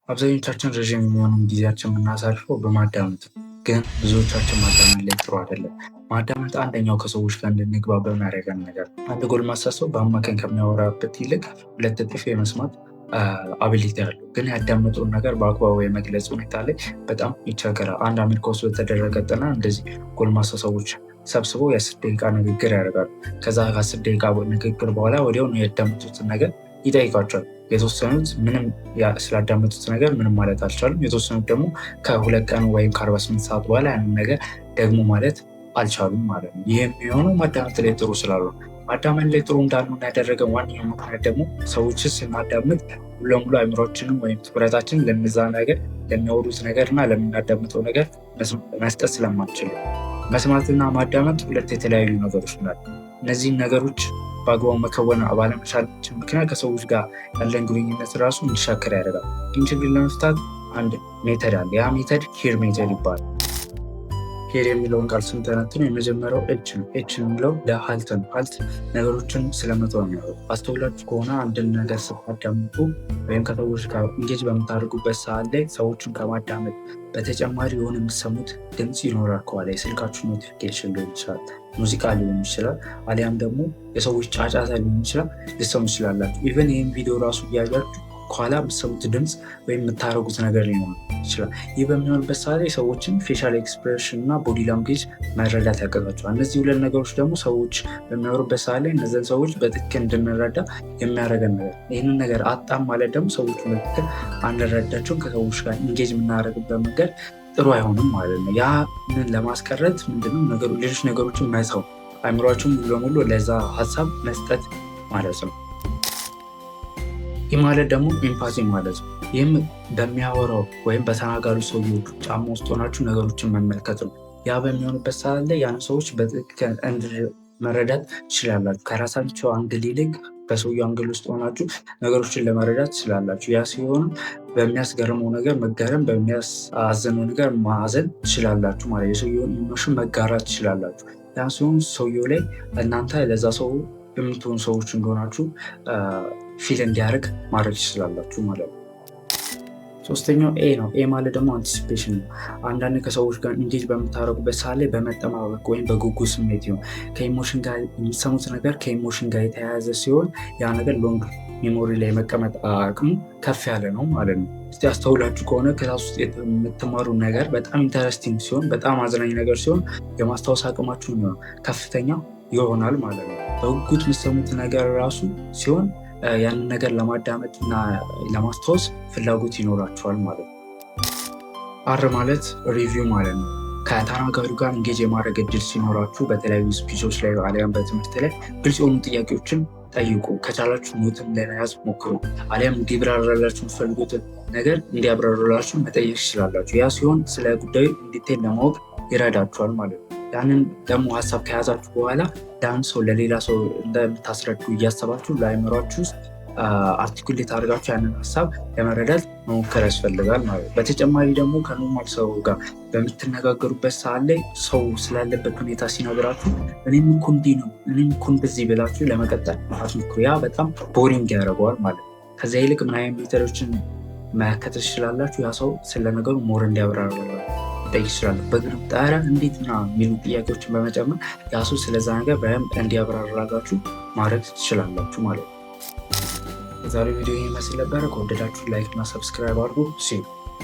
አብዛኞቻችን ረዥም የሚሆነውን ጊዜያችን የምናሳልፈው በማዳመጥ ግን ብዙዎቻችን ማዳመጥ ላይ ጥሩ አይደለም። ማዳመጥ አንደኛው ከሰዎች ጋር እንድንግባባ የሚያደርገን ነገር ነው። አንድ ጎልማሳ ሰው በአማካኝ ከሚያወራበት ይልቅ 2 እጥፍ የመስማት አቢሊቲ አለው። ግን ያዳመጠውን ነገር በአግባቡ የመግለጽ ሁኔታ ላይ በጣም ይቸገራል። አንድ አሜሪካ ውስጥ በተደረገ ጥናት እንደዚህ ጎልማሳ ሰዎች ሰብስበው የ10 ደቂቃ ንግግር ያደርጋሉ። ከዛ ከ10 ደቂቃ ንግግር በኋላ ወዲያውኑ ያዳመጡትን ነገር ይጠይቃቸዋል። የተወሰኑት ምንም ስላዳመጡት ነገር ምንም ማለት አልቻሉም። የተወሰኑት ደግሞ ከ2 ቀን ወይም ከ48 ሰዓት በኋላ ያንን ነገር ደግሞ ማለት አልቻሉም ማለት ነው። ይህ የሚሆነው ማዳመጥ ላይ ጥሩ ስላሉ። ማዳመጥ ላይ ጥሩ እንዳልሆነ ያደረገው ዋነኛው ምክንያት ደግሞ ሰዎችን ስናዳምጥ ሙሉ ለሙሉ አእምሯችንን ወይም ትኩረታችንን ለነዛ ነገር ለሚያወሩት ነገር እና ለምናዳምጠው ነገር መስጠት ስለማንችል። መስማትና ማዳመጥ 2 የተለያዩ ነገሮች ናቸው። እነዚህን ነገሮች በአግባቡ መከወን ባለመቻላችን ምክንያት ከሰዎች ጋር ያለን ግንኙነት ራሱ እንዲሻከር ያደርጋል። ይህን ችግር ለመፍታት አንድ ሜተድ አለ። ያ ሜተድ ሂር ሜተድ ይባላል። ሂር የሚለውን ቃል ስንተነትነው የመጀመሪያው ኤች ነው። ኤች የሚለው ለሀልት ነው። ሀልት ነገሮችን ስለመተው ነው። አስተውላችሁ ከሆነ አንድን ነገር ስታዳምጡ ወይም ከሰዎች ጋር ኢንጌጅ በምታደርጉበት ሰዓት ላይ ሰዎችን ከማዳመጥ በተጨማሪ የሆነ የምትሰሙት ድምፅ ይኖራል። ከኋላ የስልካችሁ ኖቲፊኬሽን ሊሆን ይችላል፣ ሙዚቃ ሊሆን ይችላል፣ አሊያም ደግሞ የሰዎች ጫጫታ ሊሆን ይችላል። ልትሰሙ ትችላላችሁ። ኢቨን ይህን ቪዲዮ ራሱ እያያችሁ ከኋላ የምትሰሙት ድምፅ ወይም የምታደርጉት ነገር ሊሆን ይችላል። ይህ በሚሆንበት ሰዓት ላይ ሰዎችን ፌሻል ኤክስፕሬሽን እና ቦዲ ላንጉዌጅ መረዳት ያቀጣቸዋል። እነዚህ 2 ነገሮች ደግሞ ሰዎች በሚያወሩበት ሰዓት ላይ እነዚያን ሰዎች በትክክል እንድንረዳ የሚያደርገን ነገር። ይህንን ነገር አጣም ማለት ደግሞ ሰዎች በትክክል አንረዳቸውን ከሰዎች ጋር ኢንጌጅ የምናደርግበት መንገድ ጥሩ አይሆንም ማለት ነው። ያንን ለማስቀረት ምንድነው ሌሎች ነገሮችን መተው፣ አእምሯችን ሙሉ ለሙሉ ለዛ ሀሳብ መስጠት ማለት ነው። ይህ ማለት ደግሞ ኤምፓቲ ማለት ነው። ይህም በሚያወራው ወይም በተናጋሪ ሰውዬው ጫማ ውስጥ ሆናችሁ ነገሮችን መመልከት ነው። ያ በሚሆንበት ሰዓት ላይ ያን ሰዎች በትክክል መረዳት ትችላላችሁ። ከራሳቸው አንግል ይልቅ በሰውየው አንግል ውስጥ ሆናችሁ ነገሮችን ለመረዳት ትችላላችሁ። ያ ሲሆን በሚያስገርመው ነገር መገረም፣ በሚያሳዝነው ነገር ማዘን ትችላላችሁ ማለት የሰውየውን ኢሞሽን መጋራት ትችላላችሁ። ያ ሲሆን ሰውየው ላይ እናንተ ለዛ ሰው የምትሆኑ ሰዎች እንደሆናችሁ ፊል እንዲያደርግ ማድረግ ትችላላችሁ ማለት ነው። 3ኛው ኤ ነው። ኤ ማለት ደግሞ አንቲሲፔሽን ነው። አንዳንድ ከሰዎች ጋር ኢንጌጅ በምታደርጉበት ሰዓት ላይ በመጠባበቅ ወይም በጉጉት ስሜት ይሁን ከኢሞሽን ጋር የሚሰሙት ነገር ከኢሞሽን ጋር የተያያዘ ሲሆን ያ ነገር ሎንግ ሜሞሪ ላይ መቀመጥ አቅሙ ከፍ ያለ ነው ማለት ነው። እስቲ አስተውላችሁ ከሆነ ክላስ ውስጥ የምትማሩ ነገር በጣም ኢንተረስቲንግ ሲሆን፣ በጣም አዝናኝ ነገር ሲሆን የማስታወስ አቅማችሁ ከፍተኛ ይሆናል ማለት ነው። በጉጉት የምትሰሙት ነገር ራሱ ሲሆን ያንን ነገር ለማዳመጥ እና ለማስታወስ ፍላጎት ይኖራቸዋል ማለት ነው። አር ማለት ሪቪው ማለት ነው። ከተናጋሪው ጋር እንጌጅ የማድረግ እድል ሲኖራችሁ በተለያዩ ስፒቾች ላይ አሊያም በትምህርት ላይ ግልጽ የሆኑ ጥያቄዎችን ጠይቁ። ከቻላችሁ ኖትም ለመያዝ ሞክሩ። አሊያም እንዲብራራላችሁ የምትፈልጉትን ነገር እንዲያብራራላችሁ መጠየቅ ትችላላችሁ። ያ ሲሆን ስለ ጉዳዩ እንዲቴል ለማወቅ ይረዳችኋል ማለት ነው። ያንን ደግሞ ሀሳብ ከያዛችሁ በኋላ ለአንድ ሰው ለሌላ ሰው እንደምታስረዱ እያሰባችሁ ለአእምሯችሁ ውስጥ አርቲኩሌት አድርጋችሁ ያንን ሀሳብ ለመረዳት መሞከር ያስፈልጋል ማለት ነው። በተጨማሪ ደግሞ ከኖርማል ሰው ጋር በምትነጋገሩበት ሰዓት ላይ ሰው ስላለበት ሁኔታ ሲነግራችሁ እኔም እኮ እንዲህ ነው እኔም እኮ እንደዚህ ብላችሁ ለመቀጠል አትሞክሩ። ያ በጣም ቦሪንግ ያደርገዋል ማለት ነው። ከዚያ ይልቅ ምን አይነት ሜተዶችን መከተል ትችላላችሁ? ያ ሰው ስለነገሩ ሞር እንዲያብራራ ጠይቅ ይችላል። በግሩፕ ጣራ እንዴት የሚሉ ጥያቄዎችን በመጨመር ያ ሰው ስለዛ ነገር በደንብ እንዲያብራራላችሁ ማድረግ ትችላላችሁ ማለት ነው። የዛሬው ቪዲዮ ይመስል ነበረ። ከወደዳችሁ ላይክ እና ሰብስክራይብ አድርጉ።